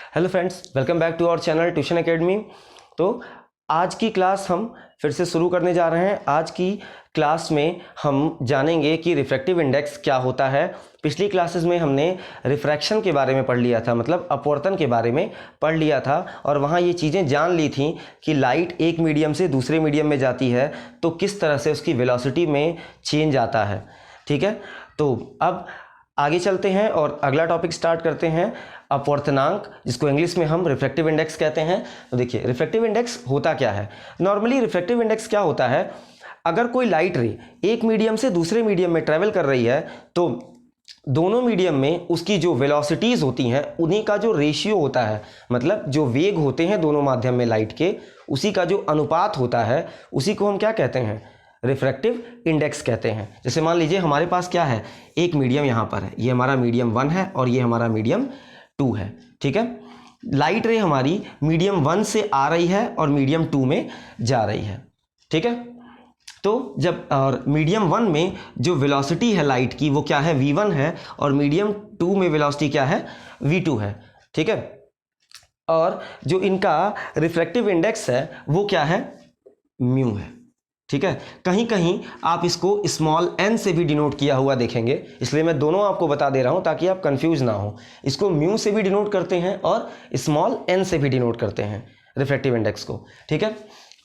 Hello friends, welcome back to our channel tuition academy. तो आज की क्लास हम फिर से शुरू करने जा रहे हैं। आज की क्लास में हम जानेंगे कि रिफ्रैक्टिव इंडेक्स क्या होता है। पिछली क्लासेस में हमने रिफ्रैक्शन के बारे में पढ़ लिया था, मतलब अपवर्तन के बारे में पढ़ लिया था, और वहाँ ये चीज़ें जान ली थी कि लाइट एक मीडियम से दूसरे मीडियम में जाती है तो किस तरह से उसकी वेलोसिटी में चेंज आता है। ठीक है, तो अब आगे चलते हैं और अगला टॉपिक स्टार्ट करते हैं, अपवर्तनांक, जिसको इंग्लिश में हम रिफ्रैक्टिव इंडेक्स कहते हैं। तो देखिए, रिफ्रैक्टिव इंडेक्स होता क्या है। नॉर्मली रिफ्रैक्टिव इंडेक्स क्या होता है, अगर कोई लाइट रे एक मीडियम से दूसरे मीडियम में ट्रेवल कर रही है तो दोनों मीडियम में उसकी जो वेलोसिटीज़ होती हैं उन्हीं का जो रेशियो होता है, मतलब जो वेग होते हैं दोनों माध्यम में लाइट के, उसी का जो अनुपात होता है, उसी को हम क्या कहते हैं, रिफ्रैक्टिव इंडेक्स कहते हैं। जैसे मान लीजिए हमारे पास क्या है, एक मीडियम यहाँ पर है, ये हमारा मीडियम 1 है और ये हमारा मीडियम 2 है। ठीक है, लाइट रे हमारी मीडियम 1 से आ रही है और मीडियम 2 में जा रही है। ठीक है, तो जब और मीडियम 1 में जो वेलोसिटी है लाइट की वो क्या है, v1 है, और मीडियम 2 में वेलोसिटी क्या है, v2 है। ठीक है, और जो इनका रिफ्रैक्टिव इंडेक्स है वो क्या है, म्यू है। ठीक है, कहीं कहीं आप इसको स्मॉल n से भी डिनोट किया हुआ देखेंगे, इसलिए मैं दोनों आपको बता दे रहा हूं ताकि आप कंफ्यूज ना हो। इसको म्यू से भी डिनोट करते हैं और स्मॉल n से भी डिनोट करते हैं रिफ्रैक्टिव इंडेक्स को। ठीक है,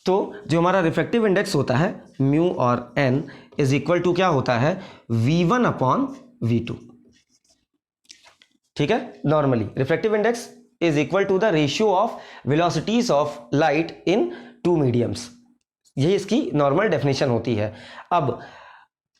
तो जो हमारा रिफ्रैक्टिव इंडेक्स होता है म्यू और n इज इक्वल टू क्या होता है, v1 अपॉन v2। ठीक है, normally refractive index is equal to the ratio of velocities of light in two mediums. यही इसकी नॉर्मल डेफिनेशन होती है। अब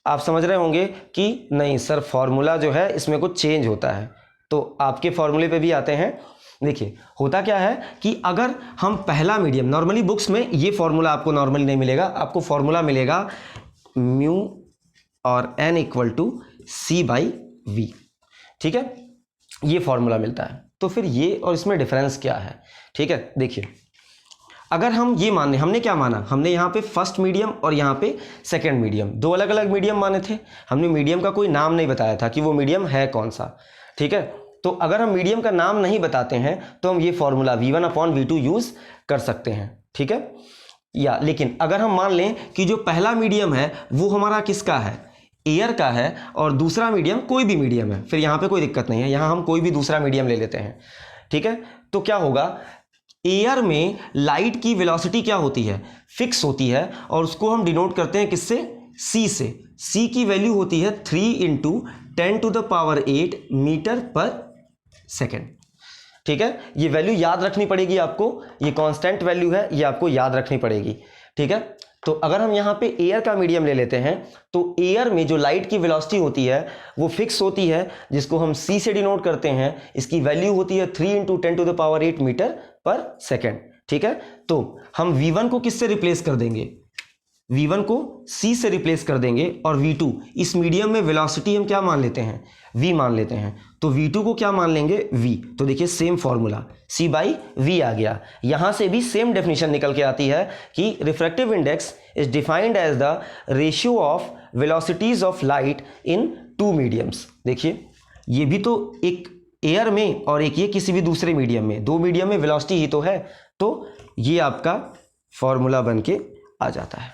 आप समझ रहे होंगे कि नहीं सर, फॉर्मूला जो है इसमें कुछ चेंज होता है, तो आपके फॉर्मूले पे भी आते हैं। देखिए, होता क्या है कि अगर हम पहला मीडियम, नॉर्मली बुक्स में ये फॉर्मूला आपको नॉर्मली नहीं मिलेगा, आपको फॉर्मूला मिलेगा म्यू और n equal to c by v. ठीक है, ये फॉर्मूला मिलता है। तो फिर ये और इसमें डिफरेंस क्या है। ठीक है, देखिए, अगर हम ये माने, हमने क्या माना, हमने यहाँ पे फर्स्ट मीडियम और यहाँ पे सेकंड मीडियम, दो अलग अलग मीडियम माने थे। हमने मीडियम का कोई नाम नहीं बताया था कि वो मीडियम है कौन सा। ठीक है, तो अगर हम मीडियम का नाम नहीं बताते हैं तो हम ये formula v1 upon v2 use कर सकते हैं। ठीक है, या लेकिन अगर हम मान लें कि जो पहला मीडियम है वो हमारा किसका है, एयर का है, और दूसरा मीडियम कोई भी मीडियम है, फिर यहाँ पे कोई दिक्कत नहीं है, यहाँ हम कोई भी दूसरा मीडियम ले लेते हैं। ठीक है, तो क्या होगा, एयर में लाइट की वेलोसिटी क्या होती है, फिक्स होती है, और उसको हम डिनोट करते हैं किससे, c से। c की वैल्यू होती है 3 इंटू 10⁸ मीटर पर सेकेंड। ठीक है, ये वैल्यू याद रखनी पड़ेगी आपको, ये कांस्टेंट वैल्यू है, ये आपको याद रखनी पड़ेगी। ठीक है, तो अगर हम यहाँ पे एयर का मीडियम ले लेते हैं तो एयर में जो लाइट की वेलोसिटी होती है वो फिक्स होती है, जिसको हम c से डिनोट करते हैं। इसकी वैल्यू होती है 3 इंटू 10⁸ मीटर पर सेकेंड। ठीक है, तो हम v1 को किससे रिप्लेस कर देंगे, v1 को c से रिप्लेस कर देंगे, और v2, इस मीडियम में वेलोसिटी हम क्या मान लेते हैं, v मान लेते हैं, तो v2 को क्या मान लेंगे, v। तो देखिए same formula c by v आ गया। यहां से भी सेम डेफिनेशन निकल के आती है कि refractive index is defined as the ratio of velocities of light in two mediums. देखिए, ये भी तो एक एयर में और एक ये किसी भी दूसरे मीडियम में, दो मीडियम में वेलोसिटी ही तो है, तो ये आपका फॉर्मूला बन के आ जाता है।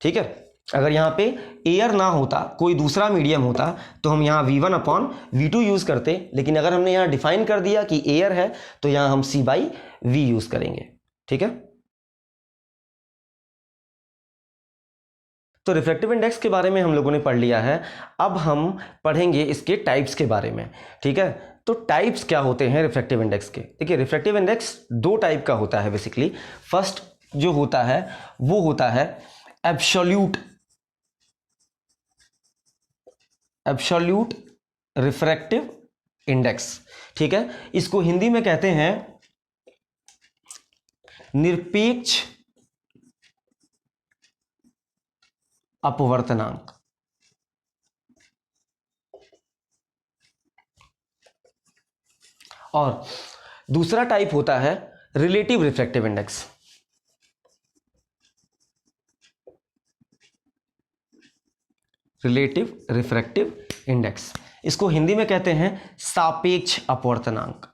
ठीक है, अगर यहाँ पे एयर ना होता, कोई दूसरा मीडियम होता, तो हम यहाँ v1 अपॉन v2 यूज करते, लेकिन अगर हमने यहाँ डिफाइन कर दिया कि एयर है तो यहाँ हम c बाई v यूज करेंगे। ठीक है, तो रिफ्रैक्टिव इंडेक्स के बारे में हम लोगों ने पढ़ लिया है। अब हम पढ़ेंगे इसके टाइप्स के बारे में। ठीक है, तो टाइप्स क्या होते हैं रिफ्रैक्टिव इंडेक्स के। देखिए, रिफ्रैक्टिव इंडेक्स दो टाइप का होता है बेसिकली। फर्स्ट जो होता है वो होता है एब्सोल्यूट रिफ्रैक्टिव इंडेक्स। ठीक है, इसको हिंदी में कहते हैं निरपेक्ष अपवर्तनांक। और दूसरा टाइप होता है relative refractive index. Relative refractive index, इसको हिंदी में कहते हैं सापेक्ष अपवर्तनांक।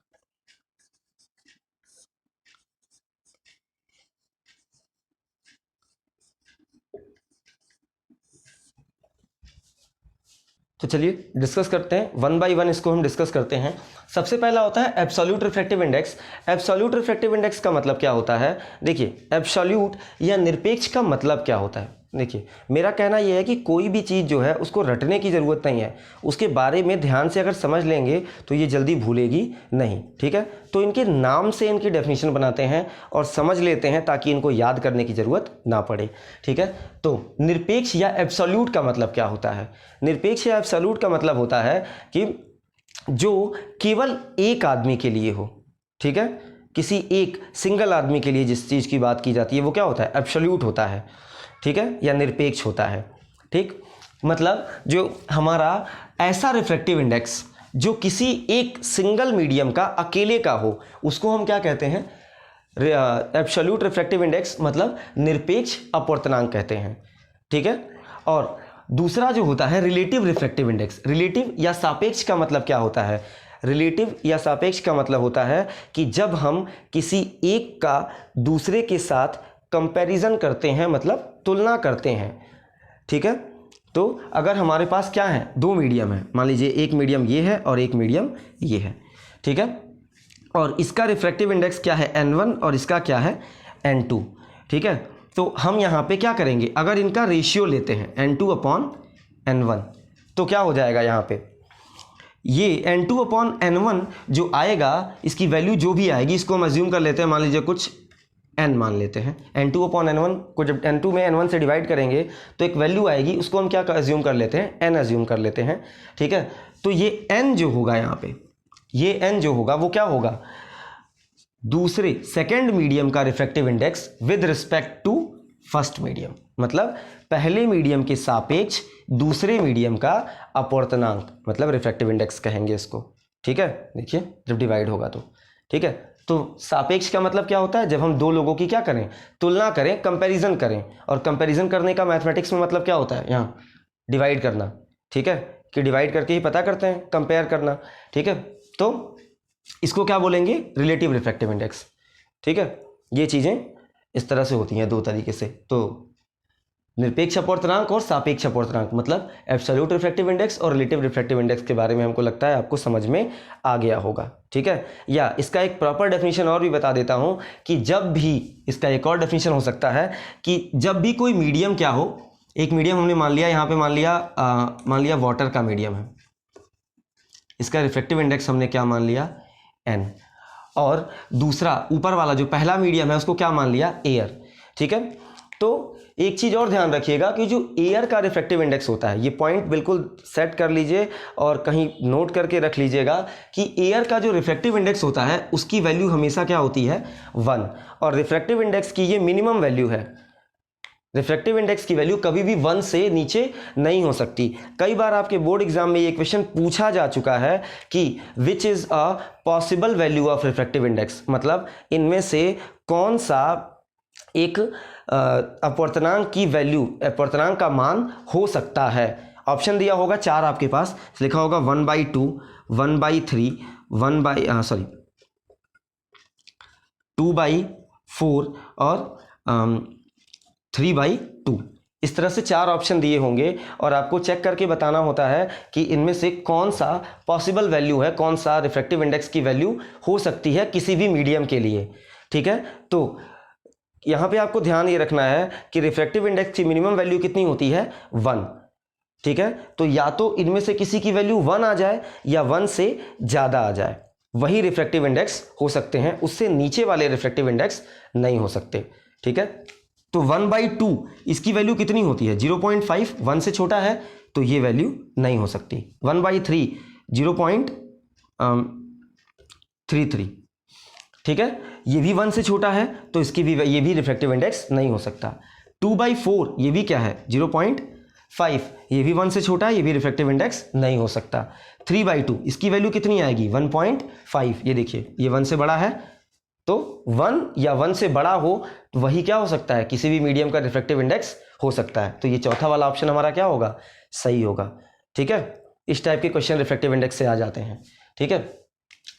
तो चलिए डिस्कस करते हैं, वन बाय वन इसको हम डिस्कस करते हैं। सबसे पहला होता है absolute refractive index. Absolute refractive index का मतलब क्या होता है? देखिए, एब्सोल्यूट या निरपेक्ष का मतलब क्या होता है? देखिए, मेरा कहना यह है कि कोई भी चीज़ जो है उसको रटने की ज़रूरत नहीं है, उसके बारे में ध्यान से अगर समझ लेंगे तो ये जल्दी भूलेगी नहीं, ठीक है। तो इनके नाम से इनकी डेफिनेशन बनाते हैं और समझ लेते हैं ताकि इनको याद करने की ज़रूरत ना पड़े, ठीक है। तो निरपेक्ष या एब्सोल्यूट का मतलब क्या होता है? निरपेक्ष या एब्सोल्यूट का मतलब होता है कि जो केवल एक आदमी के लिए हो, ठीक है, किसी एक सिंगल आदमी के लिए जिस चीज़ की बात की जाती है वो क्या होता है? एब्सोल्यूट होता है, ठीक है, या निरपेक्ष होता है, ठीक। मतलब जो हमारा ऐसा रिफ्रैक्टिव इंडेक्स जो किसी एक सिंगल मीडियम का अकेले का हो उसको हम क्या कहते हैं? एब्सोल्यूट रिफ्रैक्टिव इंडेक्स, मतलब निरपेक्ष अपवर्तनांक कहते हैं, ठीक है। और दूसरा जो होता है रिलेटिव रिफ्रैक्टिव इंडेक्स। रिलेटिव या सापेक्ष का मतलब क्या होता है? रिलेटिव या सापेक्ष का मतलब होता है कि जब हम किसी एक का दूसरे के साथ कंपैरिजन करते हैं, मतलब तुलना करते हैं, ठीक है। तो अगर हमारे पास क्या है? दो मीडियम है, मान लीजिए एक मीडियम ये है और एक मीडियम ये है, ठीक है, और इसका रिफ्रैक्टिव इंडेक्स क्या है? n1 और इसका क्या है? n2, ठीक है। तो हम यहाँ पे क्या करेंगे? अगर इनका रेशियो लेते हैं n2/n1 तो क्या हो जाएगा? यहाँ पे ये n2/n1 जो आएगा, इसकी वैल्यू जो भी आएगी इसको हम अज्यूम कर लेते हैं, मान लीजिए कुछ n मान लेते हैं। n2/n1 को जब n2 में n1 से डिवाइड करेंगे तो एक वैल्यू आएगी, उसको हम क्या अज्यूम कर लेते हैं? n अज्यूम कर लेते हैं, ठीक है। तो ये n जो होगा यहाँ पे, ये n जो होगा वो क्या होगा? दूसरे सेकेंड मीडियम का refractive index with respect to first medium, मतलब पहले मीडियम के सापेक्ष दूसरे मीडियम का अपवर्तनांक, मतलब रिफ्रैक्टिव इंडेक्स कहेंगे इसको, ठीक है। देखिए जब डिवाइड होगा तो, ठीक है। तो सापेक्ष का मतलब क्या होता है? जब हम दो लोगों की क्या करें? तुलना करें, कंपैरिजन करें। और कंपैरिजन करने का मैथमेटिक्स में मतलब क्या होता है? यहाँ डिवाइड करना, ठीक है, कि डिवाइड करके ही पता करते हैं, कंपेयर करना, ठीक है। तो इसको क्या बोलेंगे? रिलेटिव रिफ्रैक्टिव इंडेक्स, ठीक है। ये चीज़ें इस तरह से होती हैं दो तरीके से। तो निरपेक्ष अपवर्तनांक और सापेक्ष अपवर्तनांक, मतलब एब्सोल्यूट रिफ्रैक्टिव इंडेक्स और रिलेटिव रिफ्रैक्टिव इंडेक्स के बारे में हमको लगता है आपको समझ में आ गया होगा, ठीक है। या इसका एक प्रॉपर डेफिनेशन और भी बता देता हूं कि जब भी, इसका एक और डेफिनेशन हो सकता है कि जब भी कोई मीडियम क्या हो, एक मीडियम हमने मान लिया, यहाँ पे मान लिया वाटर का मीडियम है, इसका रिफ्रैक्टिव इंडेक्स हमने क्या मान लिया? n। और दूसरा ऊपर वाला जो पहला मीडियम है उसको क्या मान लिया? एयर, ठीक है। तो एक चीज़ और ध्यान रखिएगा कि जो एयर का रिफ्रैक्टिव इंडेक्स होता है, ये पॉइंट बिल्कुल सेट कर लीजिए और कहीं नोट करके रख लीजिएगा कि एयर का जो रिफ्रैक्टिव इंडेक्स होता है उसकी वैल्यू हमेशा क्या होती है? 1। और रिफ्रैक्टिव इंडेक्स की ये मिनिमम वैल्यू है। रिफ्रैक्टिव इंडेक्स की वैल्यू कभी भी 1 से नीचे नहीं हो सकती। कई बार आपके बोर्ड एग्जाम में ये क्वेश्चन पूछा जा चुका है कि which is a possible value of refractive index, मतलब इनमें से कौन सा एक अपवर्तनांक की वैल्यू, अपवर्तनांक का मान हो सकता है। ऑप्शन दिया होगा 4 आपके पास, लिखा होगा 1/2, 1/3, 2/4 और 3/2। इस तरह से 4 ऑप्शन दिए होंगे और आपको चेक करके बताना होता है कि इनमें से कौन सा पॉसिबल वैल्यू है, कौन सा रिफ्रैक्टिव इंडेक्स की वैल्यू हो सकती है किसी भी मीडियम के लिए, ठीक है। तो यहाँ पे आपको ध्यान ये रखना है कि रिफ्रैक्टिव इंडेक्स की मिनिमम वैल्यू कितनी होती है? 1, ठीक है। तो या तो इनमें से किसी की वैल्यू 1 आ जाए या 1 से ज़्यादा आ जाए, वही रिफ्रैक्टिव इंडेक्स हो सकते हैं, उससे नीचे वाले रिफ्रैक्टिव इंडेक्स नहीं हो सकते, ठीक है। तो 1/2 इसकी वैल्यू कितनी होती है? 0.5, 1 से छोटा है तो ये वैल्यू नहीं हो सकती। 1/3 0.33, ठीक है, ये भी 1 से छोटा है तो इसकी भी, ये भी रिफ्रैक्टिव इंडेक्स नहीं हो सकता। 2/4 ये भी क्या है? 0.5, ये भी 1 से छोटा है, ये भी रिफ्रैक्टिव इंडेक्स नहीं हो सकता। 3/2 इसकी वैल्यू कितनी आएगी? 1.5, ये देखिए ये 1 से बड़ा है, तो 1 या 1 से बड़ा हो तो वही क्या हो सकता है? किसी भी मीडियम का रिफ्रैक्टिव इंडेक्स हो सकता है। तो ये चौथा वाला ऑप्शन हमारा क्या होगा? सही होगा, ठीक है। इस टाइप के क्वेश्चन रिफ्रैक्टिव इंडेक्स से आ जाते हैं, ठीक है।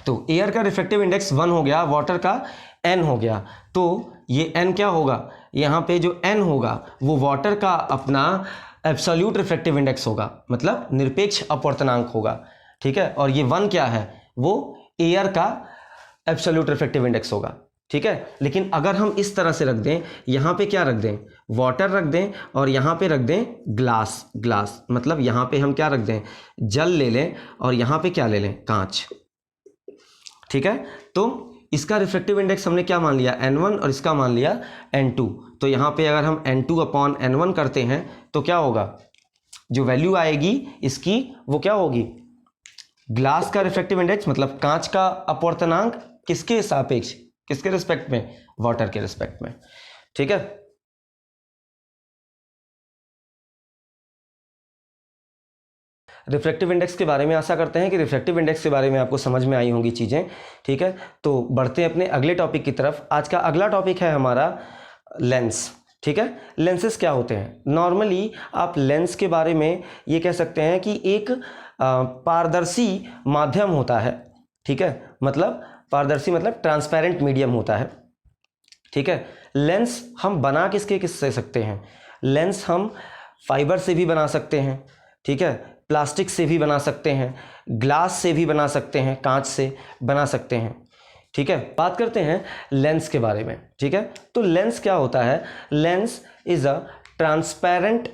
तो एयर का रिफ्रैक्टिव इंडेक्स 1 हो गया, वाटर का n हो गया, तो ये n क्या होगा? यहाँ पे जो n होगा वो वाटर का अपना एब्सोल्यूट रिफ्रैक्टिव इंडेक्स होगा, मतलब निरपेक्ष अपवर्तनांक होगा, ठीक है। और ये 1 क्या है, वो एयर का एब्सोल्यूट रिफ्रैक्टिव इंडेक्स होगा, ठीक है। लेकिन अगर हम इस तरह से रख दें, यहाँ पे क्या रख दें, वाटर रख दें और यहाँ पे रख दें ग्लास, मतलब यहाँ पे हम क्या रख दें, जल ले लें और यहाँ पे क्या ले लें, कांच, ठीक है। तो इसका रिफ्रैक्टिव इंडेक्स हमने क्या मान लिया, n1, और इसका मान लिया n2। तो यहाँ पे अगर हम n2/n1 करते हैं तो क्या होगा, जो वैल्यू आएगी इसकी वो क्या होगी, ग्लास का रिफ्रैक्टिव इंडेक्स मतलब कांच का अपवर्तनांक किसके सापेक्ष, किसके रिस्पेक्ट में, वाटर के रिस्पेक्ट में, ठीक है। रिफ्रैक्टिव इंडेक्स के बारे में आशा करते हैं कि रिफ्रैक्टिव इंडेक्स के बारे में आपको समझ में आई होंगी चीज़ें, ठीक है। तो बढ़ते हैं अपने अगले टॉपिक की तरफ। आज का अगला टॉपिक है हमारा लेंस, ठीक है। लेंसेस क्या होते हैं, नॉर्मली आप लेंस के बारे में ये कह सकते हैं कि एक पारदर्शी माध्यम होता है, ठीक है, मतलब पारदर्शी मतलब ट्रांसपेरेंट मीडियम होता है, ठीक है। लेंस हम बना किससे सकते हैं, लेंस हम फाइबर से भी बना सकते हैं, ठीक है, प्लास्टिक से भी बना सकते हैं, ग्लास से भी बना सकते हैं, कांच से बना सकते हैं, ठीक है। बात करते हैं लेंस के बारे में, ठीक है। तो लेंस क्या होता है, lens is a transparent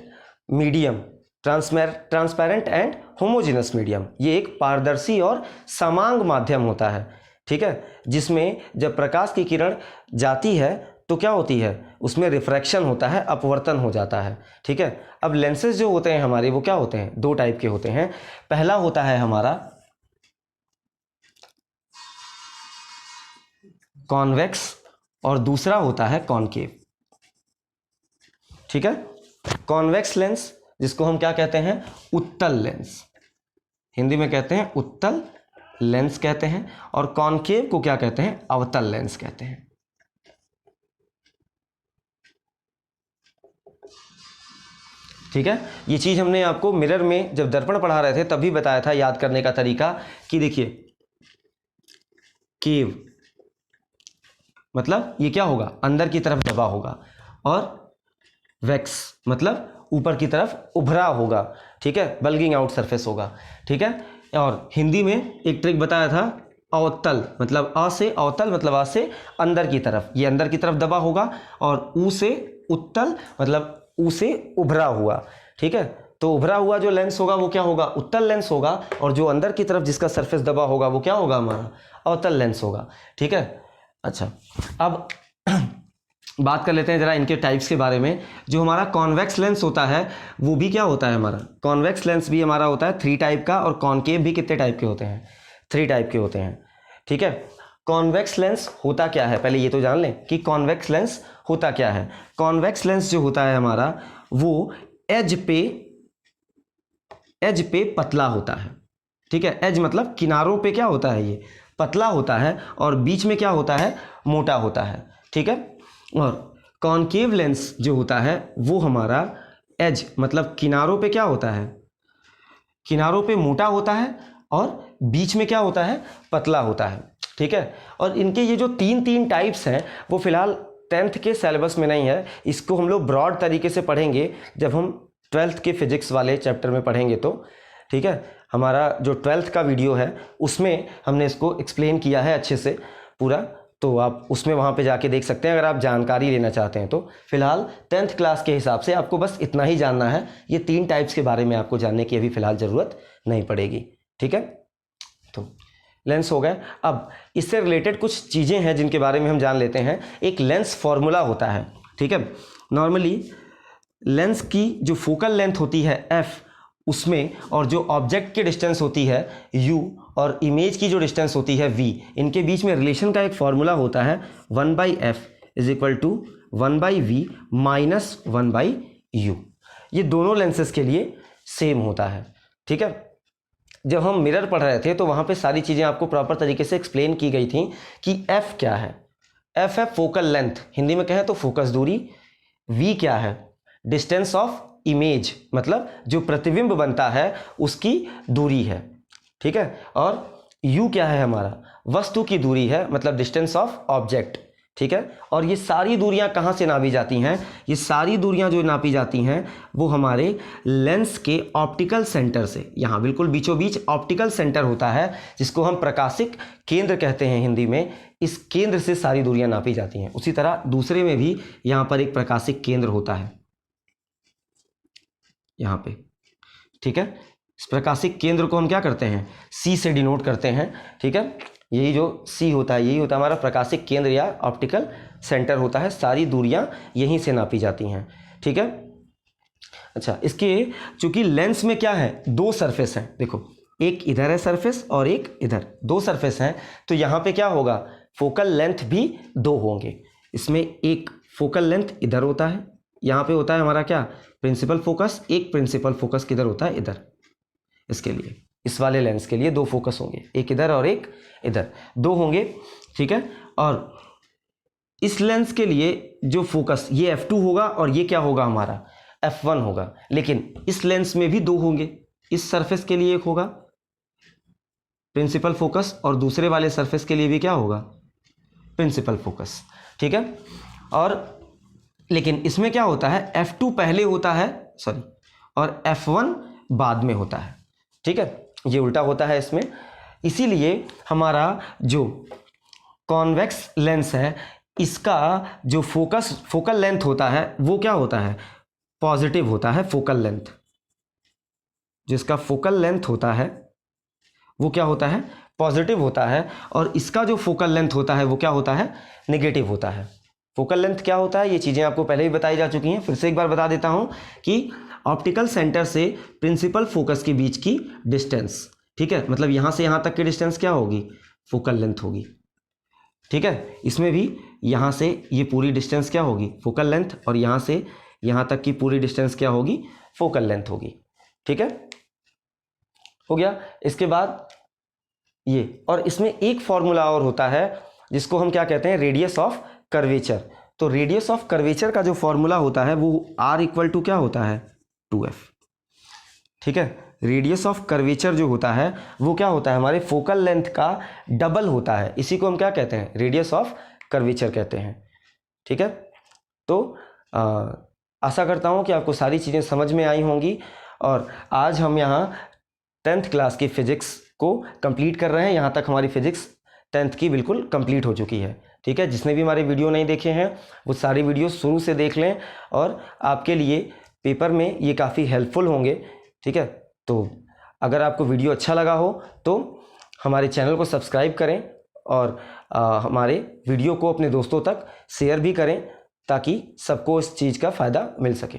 medium, transparent and homogeneous medium. ये एक पारदर्शी और समांग माध्यम होता है, ठीक है, जिसमें जब प्रकाश की किरण जाती है तो क्या होती है, उसमें रिफ्रैक्शन होता है, अपवर्तन हो जाता है, ठीक है। अब लेंसेज जो होते हैं हमारे वो क्या होते हैं, 2 टाइप के होते हैं। पहला होता है हमारा कॉन्वेक्स और दूसरा होता है कॉनकेव, ठीक है। कॉन्वेक्स लेंस जिसको हम क्या कहते हैं, उत्तल लेंस, हिंदी में कहते हैं उत्तल लेंस कहते हैं, और कॉनकेव को क्या कहते हैं, अवतल लेंस कहते हैं, ठीक है। ये चीज़ हमने आपको मिरर में जब दर्पण पढ़ा रहे थे तभी बताया था, याद करने का तरीका कि देखिए केव मतलब ये क्या होगा, अंदर की तरफ दबा होगा, और वैक्स मतलब ऊपर की तरफ उभरा होगा, ठीक है, बल्गिंग आउट सरफेस होगा, ठीक है। और हिंदी में एक ट्रिक बताया था, अवतल मतलब अ से अवतल मतलब आ से अंदर की तरफ, ये अंदर की तरफ दबा होगा, और ऊ से उत्तल मतलब ऊ से उभरा हुआ, ठीक है। तो उभरा हुआ जो लेंस होगा वो क्या होगा, उत्तल लेंस होगा, और जो अंदर की तरफ जिसका सरफेस दबा होगा वो क्या होगा, हमारा अवतल लेंस होगा, ठीक है। अच्छा, अब बात कर लेते हैं जरा इनके टाइप्स के बारे में। जो हमारा कॉन्वेक्स लेंस होता है वो भी क्या होता है, हमारा कॉन्वेक्स लेंस भी हमारा होता है 3 टाइप का, और कॉनकेव भी कितने टाइप के होते हैं, 3 टाइप के होते हैं, ठीक है। कॉन्वेक्स लेंस होता क्या है, पहले ये तो जान लें कि कॉन्वेक्स लेंस होता क्या है। कॉन्वेक्स लेंस जो होता है हमारा वो एज पे पतला होता है, ठीक है। एज मतलब किनारों पे क्या होता है, ये पतला होता है, और बीच में क्या होता है, मोटा होता है, ठीक है। और कॉनकेव लेंस जो होता है वो हमारा एज मतलब किनारों पे क्या होता है, किनारों पे मोटा होता है, और बीच में क्या होता है, पतला होता है, ठीक है। और इनके ये जो 3 टाइप्स हैं वो फिलहाल 10th के सिलेबस में नहीं है, इसको हम लोग ब्रॉड तरीके से पढ़ेंगे जब हम 12th के फिजिक्स वाले चैप्टर में पढ़ेंगे तो, ठीक है। हमारा जो 12th का वीडियो है उसमें हमने इसको एक्सप्लेन किया है अच्छे से पूरा, तो आप उसमें वहाँ पे जाके देख सकते हैं अगर आप जानकारी लेना चाहते हैं तो। फिलहाल 10th क्लास के हिसाब से आपको बस इतना ही जानना है, ये 3 टाइप्स के बारे में आपको जानने की अभी फ़िलहाल ज़रूरत नहीं पड़ेगी, ठीक है। तो लेंस हो गए। अब इससे रिलेटेड कुछ चीज़ें हैं जिनके बारे में हम जान लेते हैं। एक लेंस फार्मूला होता है, ठीक है। नॉर्मली लेंस की जो फोकल लेंथ होती है f, उसमें और जो ऑब्जेक्ट की डिस्टेंस होती है u, और इमेज की जो डिस्टेंस होती है v, इनके बीच में रिलेशन का एक फार्मूला होता है 1/f is equal to 1/v minus 1/u। ये दोनों लेंसेज के लिए सेम होता है, ठीक है। जब हम मिरर पढ़ रहे थे तो वहाँ पे सारी चीज़ें आपको प्रॉपर तरीके से एक्सप्लेन की गई थी कि f क्या है। f है फोकल लेंथ, हिंदी में कहें तो फोकस दूरी। v क्या है, डिस्टेंस ऑफ इमेज मतलब जो प्रतिबिंब बनता है उसकी दूरी है, ठीक है। और u क्या है, हमारा वस्तु की दूरी है मतलब डिस्टेंस ऑफ ऑब्जेक्ट, ठीक है। और ये सारी दूरियां कहाँ से नापी जाती हैं? ये सारी दूरियां जो नापी जाती हैं वो हमारे लेंस के ऑप्टिकल सेंटर से, यहाँ बिल्कुल बीचों बीच ऑप्टिकल सेंटर होता है जिसको हम प्रकाशिक केंद्र कहते हैं हिंदी में। इस केंद्र से सारी दूरियां नापी जाती हैं। उसी तरह दूसरे में भी यहाँ पर एक प्रकाशिक केंद्र होता है, यहाँ पे, ठीक है। इस प्रकाशिक केंद्र को हम क्या करते हैं? C से डिनोट करते हैं, ठीक है। यही जो C होता है यही होता है हमारा प्रकाशिक केंद्र या ऑप्टिकल सेंटर होता है। सारी दूरियां यहीं से नापी जाती हैं, ठीक है। अच्छा, इसके चूंकि लेंस में क्या है, दो सरफेस हैं, देखो एक इधर है सरफेस और एक इधर, दो सरफेस हैं, तो यहाँ पे क्या होगा, फोकल लेंथ भी दो होंगे। इसमें एक फोकल लेंथ इधर होता है, यहाँ पे होता है हमारा क्या, प्रिंसिपल फोकस। एक प्रिंसिपल फोकस किधर होता है, इधर। इसके लिए, इस वाले लेंस के लिए दो फोकस होंगे, एक इधर और एक इधर, दो होंगे, ठीक है। और इस लेंस के लिए जो फोकस ये f2 होगा और ये क्या होगा हमारा f1 होगा। लेकिन इस लेंस में भी दो होंगे, इस सरफेस के लिए एक होगा प्रिंसिपल फोकस और दूसरे वाले सरफेस के लिए भी क्या होगा, प्रिंसिपल फोकस, ठीक है। और लेकिन इसमें क्या होता है, f2 पहले होता है, सॉरी, और f1 बाद में होता है, ठीक है। ये उल्टा होता है इसमें। इसीलिए हमारा जो कॉन्वेक्स लेंस है इसका जो फोकल लेंथ होता है वो क्या होता है, पॉजिटिव होता है। फोकल लेंथ, जिसका फोकल लेंथ होता है वो क्या होता है, पॉजिटिव होता है। और इसका जो फोकल लेंथ होता है वो क्या होता है, नेगेटिव होता है। फोकल लेंथ क्या होता है, ये चीज़ें आपको पहले ही बताई जा चुकी हैं, फिर से एक बार बता देता हूँ कि ऑप्टिकल सेंटर से प्रिंसिपल फोकस के बीच की डिस्टेंस, ठीक है, मतलब यहाँ से यहाँ तक की डिस्टेंस क्या होगी, फोकल लेंथ होगी, ठीक है। इसमें भी यहाँ से ये पूरी डिस्टेंस क्या होगी, फोकल लेंथ, और यहाँ से यहाँ तक की पूरी डिस्टेंस क्या होगी, फोकल लेंथ होगी, ठीक है। हो गया। इसके बाद ये, और इसमें एक फॉर्मूला और होता है जिसको हम क्या कहते हैं, रेडियस ऑफ कर्वेचर। तो रेडियस ऑफ कर्वेचर का जो फॉर्मूला होता है वो R इक्वल टू क्या होता है, 2f, ठीक है। रेडियस ऑफ कर्वेचर जो होता है वो क्या होता है, हमारे फोकल लेंथ का डबल होता है। इसी को हम क्या कहते हैं, रेडियस ऑफ कर्वेचर कहते हैं, ठीक है। तो आशा करता हूँ कि आपको सारी चीज़ें समझ में आई होंगी। और आज हम यहाँ 10th क्लास की फिजिक्स को कंप्लीट कर रहे हैं। यहाँ तक हमारी फिजिक्स 10th की बिल्कुल कंप्लीट हो चुकी है, ठीक है। जिसने भी हमारे वीडियो नहीं देखे हैं वो सारी वीडियो शुरू से देख लें, और आपके लिए पेपर में ये काफ़ी हेल्पफुल होंगे, ठीक है। तो अगर आपको वीडियो अच्छा लगा हो तो हमारे चैनल को सब्सक्राइब करें और हमारे वीडियो को अपने दोस्तों तक शेयर भी करें ताकि सबको इस चीज़ का फ़ायदा मिल सके।